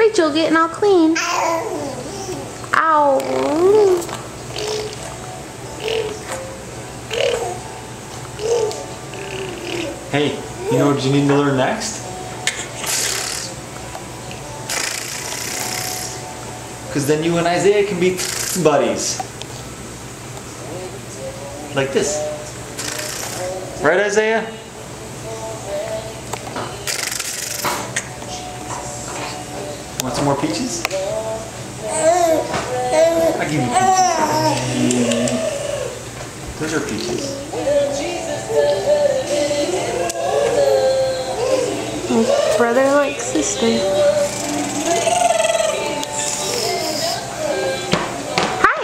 Rachel getting all clean. Ow. Hey, you know what you need to learn next? Because then you and Isaiah can be buddies. Like this. Right, Isaiah? Want some more peaches? I'll give you peaches. Those are peaches. Brother like sister. Hi!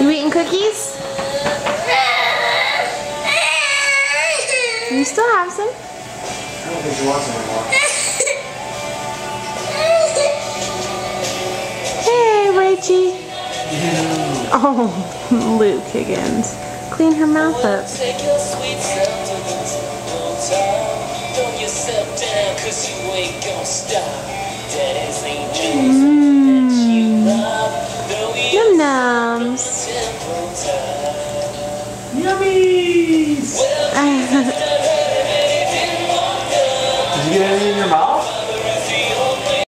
You eating cookies? You still have some? I don't think she wants them anymore. Hey, Rachie. Oh, Luke Higgins. Clean her mouth up. Num-nums. Yummies! Did you get anything in your mouth?